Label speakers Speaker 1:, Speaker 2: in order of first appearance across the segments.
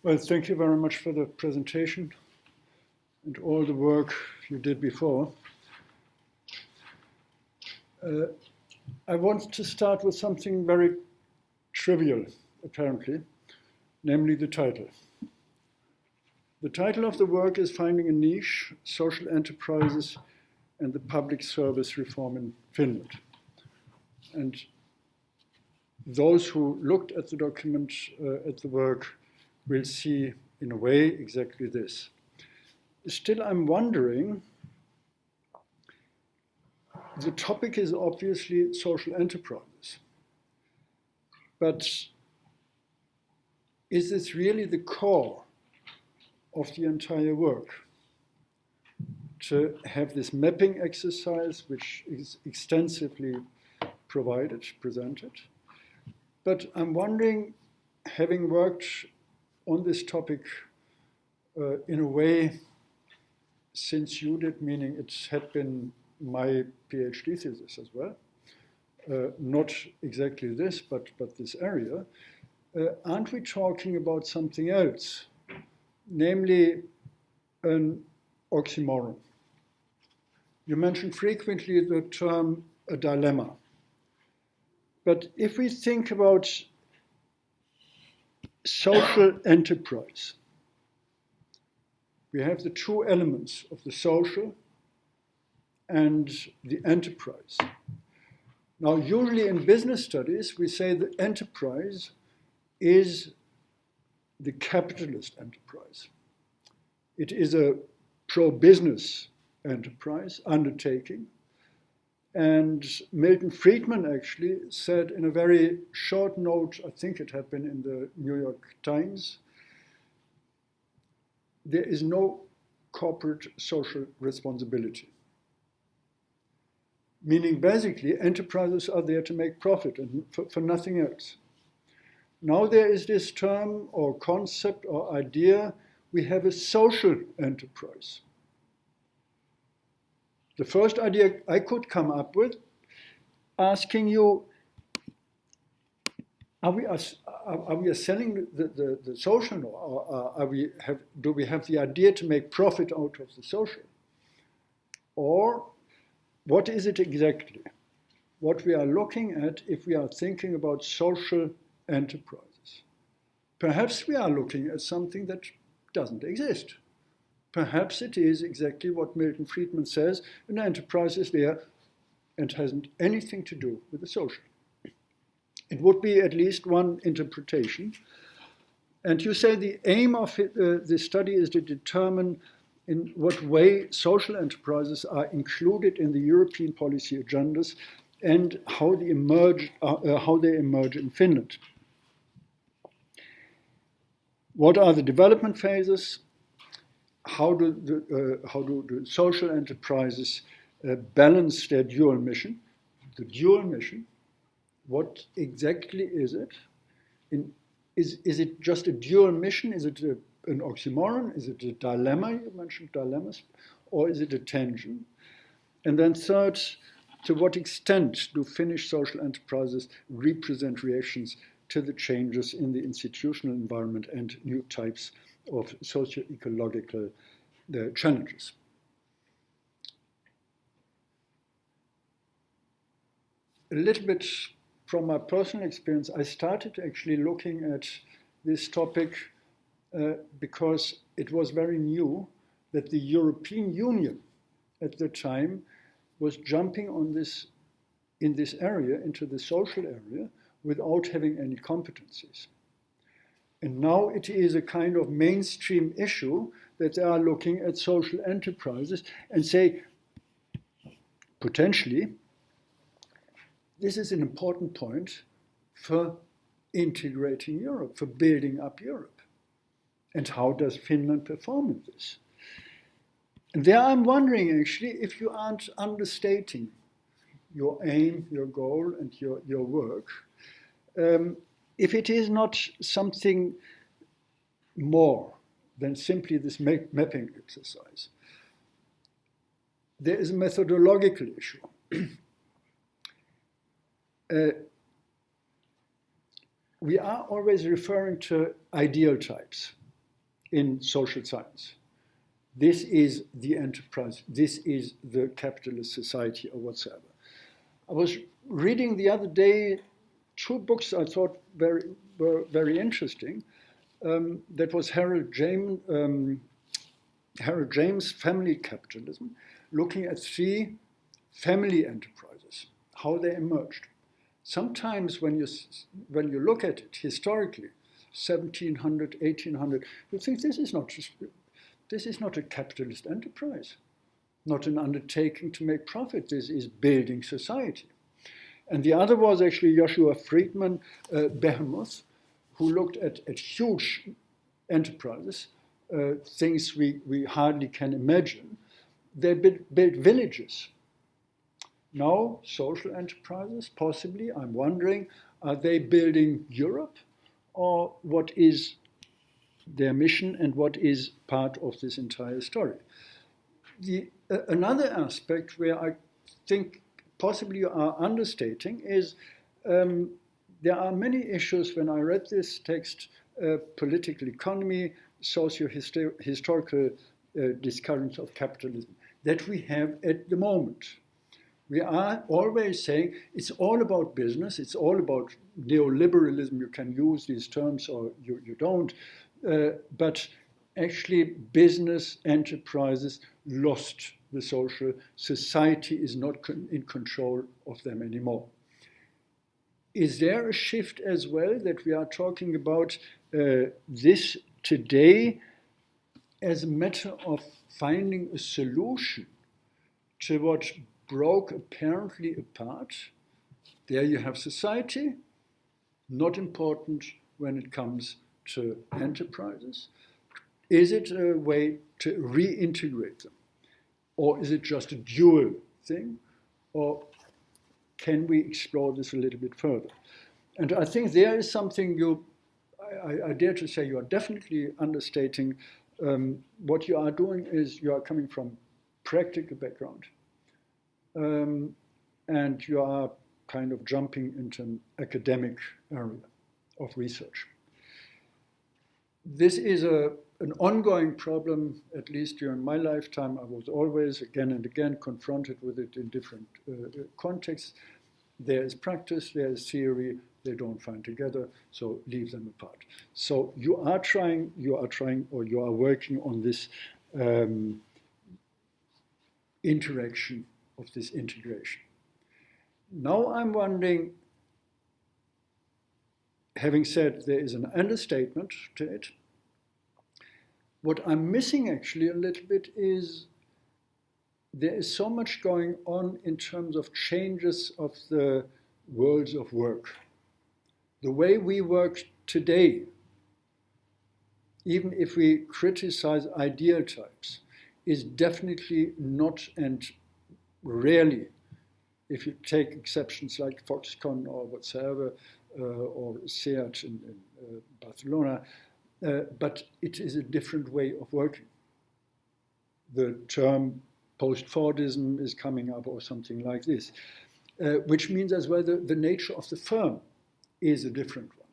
Speaker 1: Well, thank you very much for the presentation and all the work you did before. I want to start with something very trivial, apparently, namely the title. The title of the work is Finding a Niche, Social Enterprises and the Public Service Reform in Finland. And those who looked at the document, at the work, will see, in a way, exactly this. Still, I'm wondering, the topic is obviously social enterprises. But is this really the core of the entire work? To have this mapping exercise, which is extensively presented. But I'm wondering, having worked on this topic in a way since you did, meaning it had been my PhD thesis as well, not exactly this, but this area, aren't we talking about something else, namely an oxymoron? You mentioned frequently the term a dilemma. But if we think about social enterprise, we have the two elements of the social and the enterprise. Now, usually in business studies, we say the enterprise is the capitalist enterprise. It is a pro-business enterprise, undertaking. And Milton Friedman actually said in a very short note, I think it had been in the New York Times, there is no corporate social responsibility. Meaning basically enterprises are there to make profit and for nothing else. Now there is this term or concept or idea, we have a social enterprise. The first idea I could come up with, asking you, are we selling the social, or do we have the idea to make profit out of the social? Or what is it exactly? What we are looking at if we are thinking about social enterprises? Perhaps we are looking at something that doesn't exist. Perhaps it is exactly what Milton Friedman says, an enterprise is there and hasn't anything to do with the social. It would be at least one interpretation. And you say the aim of the study is to determine in what way social enterprises are included in the European policy agendas and how they emerge in Finland. What are the development phases? How do the social enterprises balance their dual mission? The dual mission, what exactly is it? Is it just a dual mission? Is it an oxymoron? Is it a dilemma? You mentioned dilemmas. Or is it a tension? And then third, to what extent do Finnish social enterprises represent reactions to the changes in the institutional environment and new types of socio-ecological challenges? A little bit from my personal experience, I started actually looking at this topic because it was very new that the European Union at the time was jumping on this, in this area, into the social area, without having any competencies. And now it is a kind of mainstream issue that they are looking at social enterprises and say, potentially, this is an important point for integrating Europe, for building up Europe. And how does Finland perform in this? And there I'm wondering, actually, if you aren't understating your aim, your goal, and your work, if it is not something more than simply this mapping exercise. There is a methodological issue. We are always referring to ideal types. in social science. This is the enterprise. This is the capitalist society or whatsoever. I was reading the other day 2 books I thought were very interesting. That was Harold James' Family Capitalism, looking at 3 family enterprises, how they emerged. Sometimes when you look at it historically, 1700, 1800, you think this is not a capitalist enterprise, not an undertaking to make profit. This is building society. And the other was actually Joshua Friedman, Behemoth, who looked at huge enterprises, things we hardly can imagine. They built villages. Now, social enterprises, possibly, I'm wondering, are they building Europe? Or what is their mission and what is part of this entire story? Another aspect where I think possibly you are understating is there are many issues when I read this text, political economy, socio-historical discurrent of capitalism, that we have at the moment. We are always saying it's all about business, it's all about neoliberalism. You can use these terms or you don't. But actually business enterprises lost the social. Society is not in control of them anymore. Is there a shift as well that we are talking about this today as a matter of finding a solution to what broke apparently apart? There you have society, not important when it comes to enterprises. Is it a way to reintegrate them? Or is it just a dual thing? Or can we explore this a little bit further? And I think there is something I dare to say you are definitely understating. What you are doing is you are coming from practical background. And you are kind of jumping into an academic area of research. This is an ongoing problem, at least during my lifetime. I was always, again and again, confronted with it in different contexts. There is practice, there is theory, they don't find together, so leave them apart. So you are trying, or you are working on this interaction of this integration. Now I'm wondering, having said there is an understatement to it, what I'm missing actually a little bit is there is so much going on in terms of changes of the worlds of work. The way we work today, even if we criticize ideal types, is definitely not and rarely, if you take exceptions like Foxconn or whatsoever, or SEAT in Barcelona, but it is a different way of working. The term post-Fordism is coming up or something like this, which means as well the nature of the firm is a different one.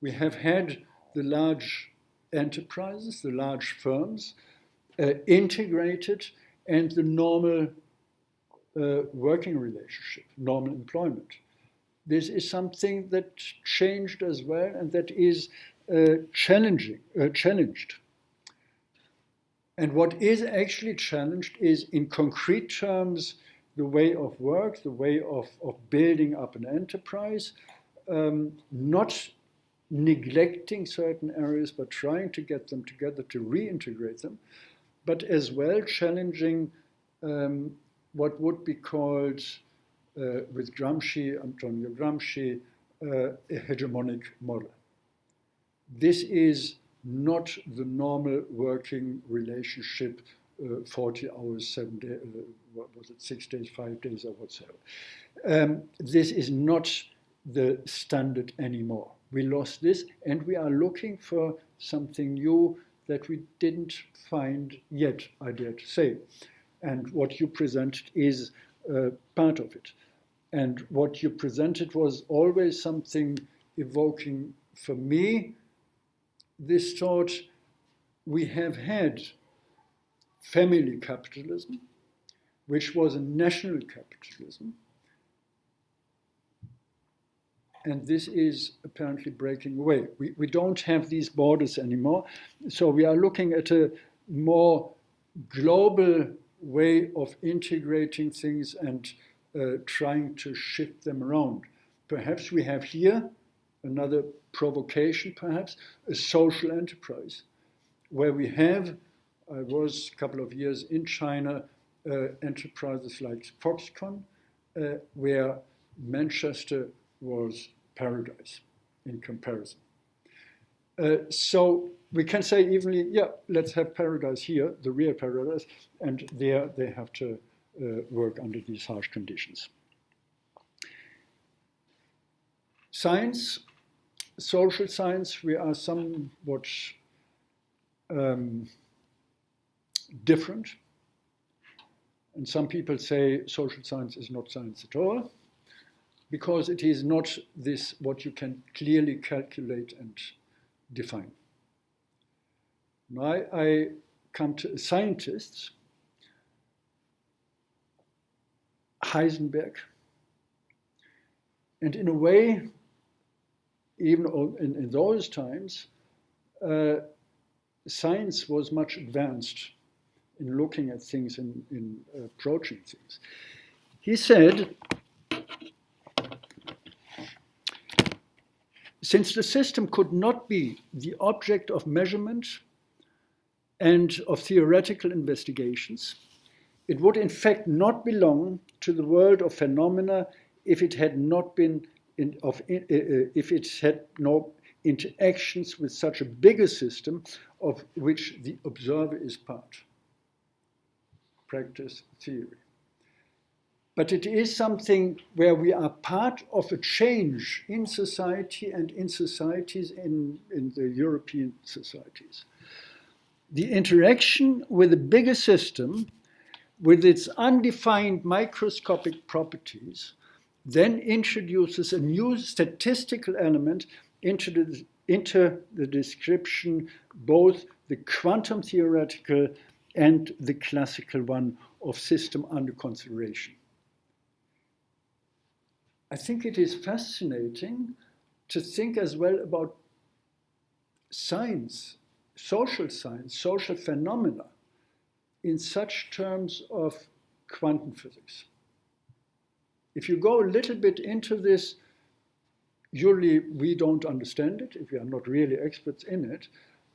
Speaker 1: We have had the large enterprises, the large firms, integrated, and the normal working relationship, normal employment. This is something that changed as well, and that is challenged. And what is actually challenged is, in concrete terms, the way of work, the way of building up an enterprise, not neglecting certain areas, but trying to get them together to reintegrate them, but as well challenging what would be called, with Gramsci, Antonio Gramsci, a hegemonic model. This is not the normal working relationship, 40 hours, 7 days, what was it, 6 days, 5 days, or whatsoever. This is not the standard anymore. We lost this, and we are looking for something new that we didn't find yet, I dare to say. And what you presented is part of it. And what you presented was always something evoking, for me, this thought, we have had family capitalism, which was a national capitalism, and this is apparently breaking away. We don't have these borders anymore, so we are looking at a more global way of integrating things and trying to shift them around. Perhaps we have here another provocation, perhaps, a social enterprise, where we have, I was a couple of years in China, enterprises like Foxconn, where Manchester was paradise in comparison. So we can say evenly, yeah, let's have paradise here, the real paradise, and there they have to work under these harsh conditions. Science, social science, we are somewhat different. And some people say social science is not science at all, because it is not this what you can clearly calculate and define. Now I come to scientists, Heisenberg, and in a way, even in those times, science was much advanced in looking at things, in approaching things. He said, since the system could not be the object of measurement and of theoretical investigations, it would in fact not belong to the world of phenomena if it had not been if it had no interactions with such a bigger system of which the observer is part. Practice, theory. But it is something where we are part of a change in society and in societies, in the European societies. The interaction with a bigger system, with its undefined microscopic properties, then introduces a new statistical element into the description, both the quantum theoretical and the classical one of system under consideration. I think it is fascinating to think as well about science, social phenomena, in such terms of quantum physics. If you go a little bit into this, usually we don't understand it if we are not really experts in it,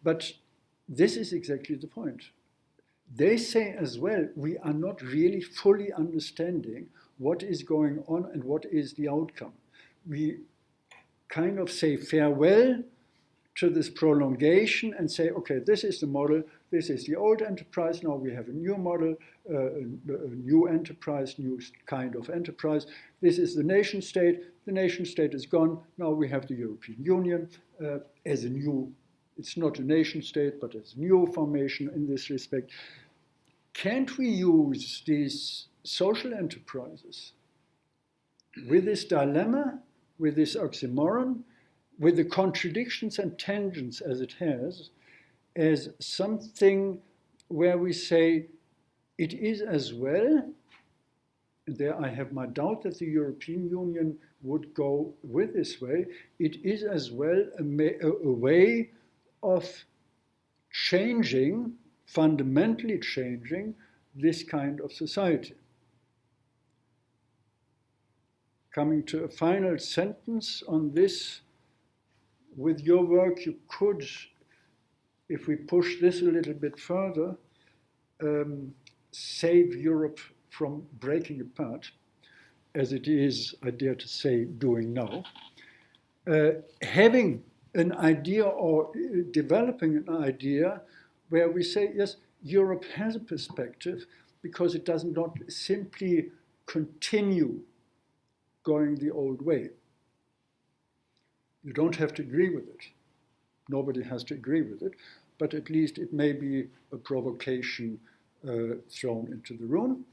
Speaker 1: but this is exactly the point. They say as well, we are not really fully understanding what is going on and what is the outcome. We kind of say farewell to this prolongation and say, okay, this is the model, this is the old enterprise, now we have a new model, a new enterprise, new kind of enterprise. This is the nation state is gone, now we have the European Union as a new, it's not a nation state, but as a new formation in this respect. Can't we use these social enterprises with this dilemma, with this oxymoron, with the contradictions and tangents as it has, as something where we say it is as well, there I have my doubt that the European Union would go with this way, it is as well a way of changing, fundamentally changing this kind of society. Coming to a final sentence on this, with your work you could, if we push this a little bit further, save Europe from breaking apart, as it is, I dare to say, doing now. Having an idea or developing an idea where we say, yes, Europe has a perspective because it does not simply continue going the old way. You don't have to agree with it. Nobody has to agree with it, but at least it may be a provocation thrown into the room.